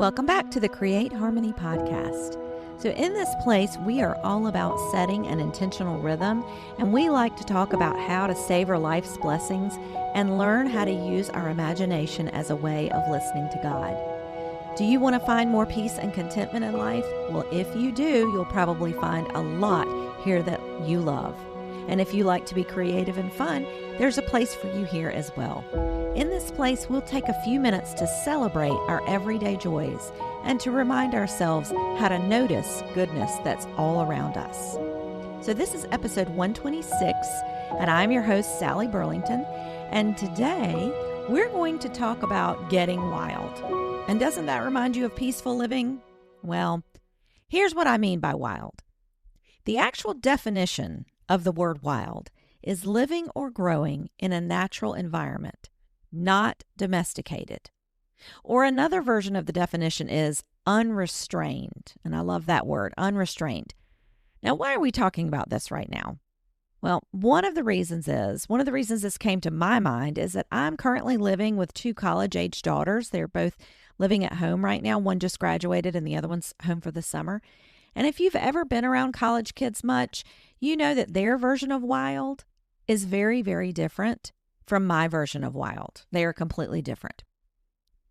Welcome back to the Create Harmony podcast. So in this place, we are all about setting an intentional rhythm, and we like to talk about how to savor life's blessings and learn how to use our imagination as a way of listening to God. Do you want to find more peace and contentment in life? Well, if you do, you'll probably find a lot here that you love. And if you like to be creative and fun, there's a place for you here as well. In this place, we'll take a few minutes to celebrate our everyday joys and to remind ourselves how to notice goodness that's all around us. So this is episode 126, and I'm your host, Sally Burlington. And today, we're going to talk about getting wild. And doesn't that remind you of peaceful living? Well, here's what I mean by wild. The actual definition of the word wild is living or growing in a natural environment, not domesticated. Or another version of the definition is unrestrained. And I love that word, unrestrained. Now, why are we talking about this right now? Well, one of the reasons this came to my mind is that I'm currently living with two college-age daughters. They're both living at home right now. One just graduated and the other one's home for the summer. And if you've ever been around college kids much, you know that their version of wild is very, very different from my version of wild. They are completely different.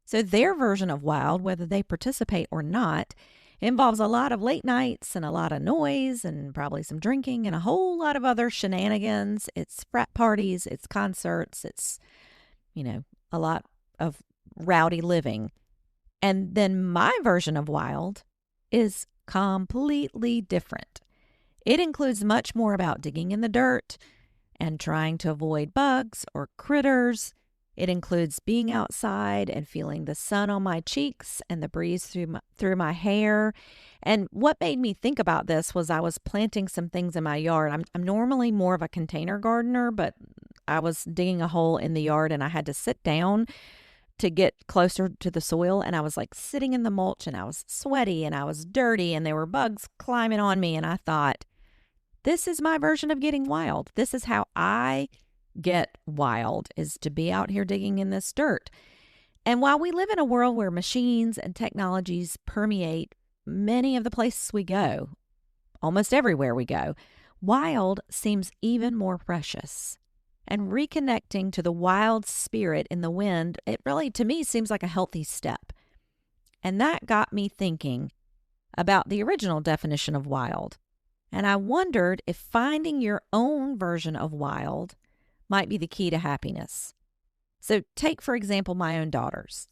So their version of wild, whether they participate or not, involves a lot of late nights and a lot of noise and probably some drinking and a whole lot of other shenanigans. It's frat parties, it's concerts, it's, a lot of rowdy living. And then my version of wild is completely different. It includes much more about digging in the dirt and trying to avoid bugs or critters. It includes being outside and feeling the sun on my cheeks and the breeze through my hair. And what made me think about this was I was planting some things in my yard. I'm normally more of a container gardener, but I was digging a hole in the yard and I had to sit down to get closer to the soil. And I was like sitting in the mulch and I was sweaty and I was dirty and there were bugs climbing on me. And I thought, this is my version of getting wild. This is how I get wild, is to be out here digging in this dirt. And while we live in a world where machines and technologies permeate many of the places we go, almost everywhere we go, wild seems even more precious. And reconnecting to the wild spirit in the wind, it really, to me, seems like a healthy step. And that got me thinking about the original definition of wild. And I wondered if finding your own version of wild might be the key to happiness. So take, for example, my own daughters.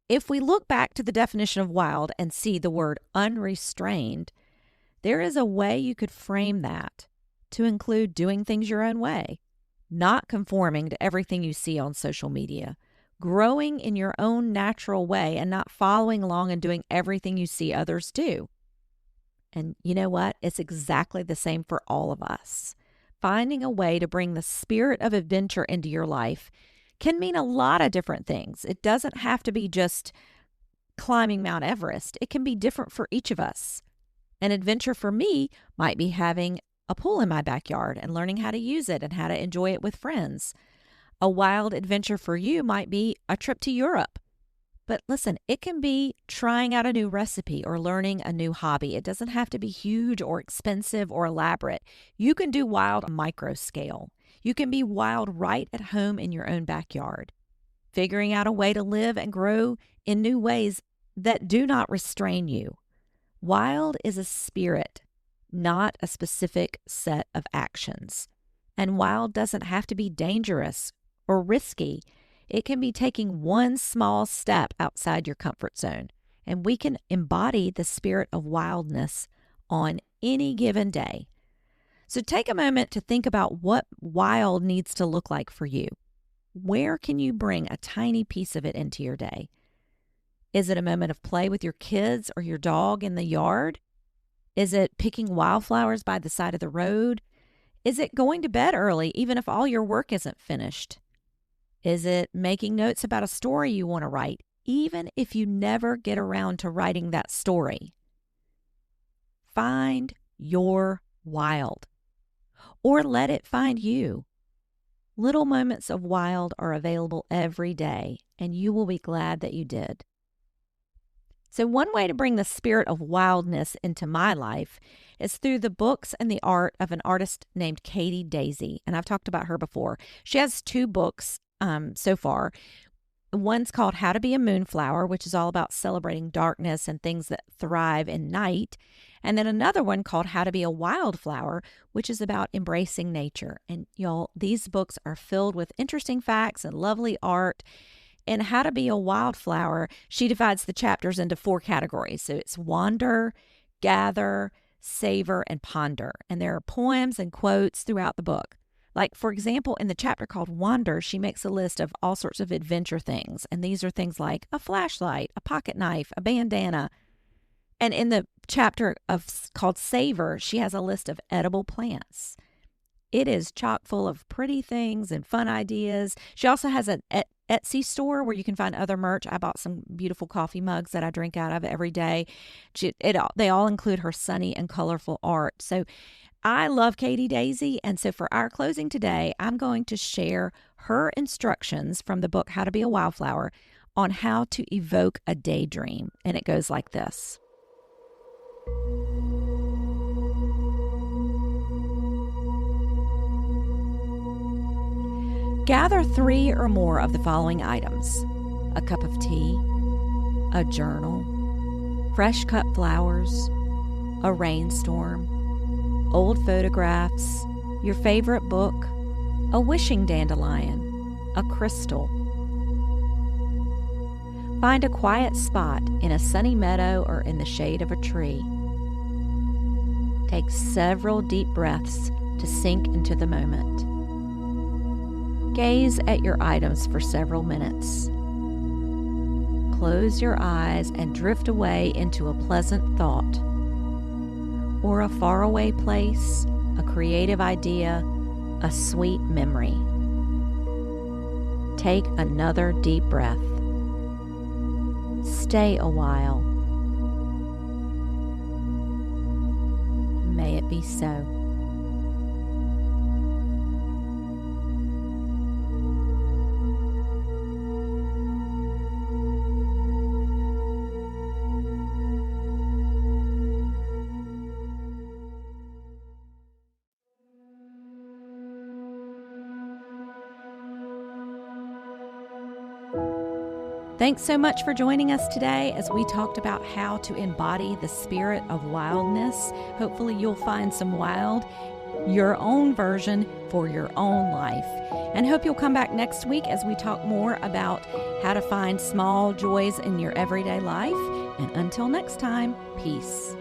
If we look back to the definition of wild and see the word unrestrained, there is a way you could frame that to include doing things your own way, not conforming to everything you see on social media, growing in your own natural way and not following along and doing everything you see others do. And you know what? It's exactly the same for all of us. Finding a way to bring the spirit of adventure into your life can mean a lot of different things. It doesn't have to be just climbing Mount Everest. It can be different for each of us. An adventure for me might be having a pool in my backyard and learning how to use it and how to enjoy it with friends. A wild adventure for you might be a trip to Europe. But listen, it can be trying out a new recipe or learning a new hobby. It doesn't have to be huge or expensive or elaborate. You can do wild on a micro scale. You can be wild right at home in your own backyard. Figuring out a way to live and grow in new ways that do not restrain you. Wild is a spirit, not a specific set of actions. And wild doesn't have to be dangerous or risky. It can be taking one small step outside your comfort zone, and we can embody the spirit of wildness on any given day. So take a moment to think about what wild needs to look like for you. Where can you bring a tiny piece of it into your day? Is it a moment of play with your kids or your dog in the yard? Is it picking wildflowers by the side of the road? Is it going to bed early even if all your work isn't finished? Is it making notes about a story you want to write, even if you never get around to writing that story? Find your wild, or let it find you. Little moments of wild are available every day, and you will be glad that you did. So one way to bring the spirit of wildness into my life is through the books and the art of an artist named Katie Daisy. And I've talked about her before. She has 2 books so far. One's called How to Be a Moonflower, which is all about celebrating darkness and things that thrive in night. And then another one called How to Be a Wildflower, which is about embracing nature. And y'all, these books are filled with interesting facts and lovely art. In How to Be a Wildflower, she divides the chapters into 4 categories. So it's wander, gather, savor, and ponder. And there are poems and quotes throughout the book. Like, for example, in the chapter called Wander, she makes a list of all sorts of adventure things. And these are things like a flashlight, a pocket knife, a bandana. And in the chapter called Savor, she has a list of edible plants. It is chock full of pretty things and fun ideas. She also has an Etsy store where you can find other merch. I bought some beautiful coffee mugs that I drink out of every day. They all include her sunny and colorful art. So I love Katie Daisy, and so for our closing today, I'm going to share her instructions from the book How to Be a Wildflower on how to evoke a daydream, and it goes like this. Gather 3 or more of the following items: a cup of tea, a journal, fresh cut flowers, a rainstorm, old photographs, your favorite book, a wishing dandelion, a crystal. Find a quiet spot in a sunny meadow or in the shade of a tree. Take several deep breaths to sink into the moment. Gaze at your items for several minutes. Close your eyes and drift away into a pleasant thought, or a faraway place, a creative idea, a sweet memory. Take another deep breath. Stay a while. May it be so. Thanks so much for joining us today as we talked about how to embody the spirit of wildness. Hopefully you'll find some wild, your own version for your own life. And hope you'll come back next week as we talk more about how to find small joys in your everyday life. And until next time, peace.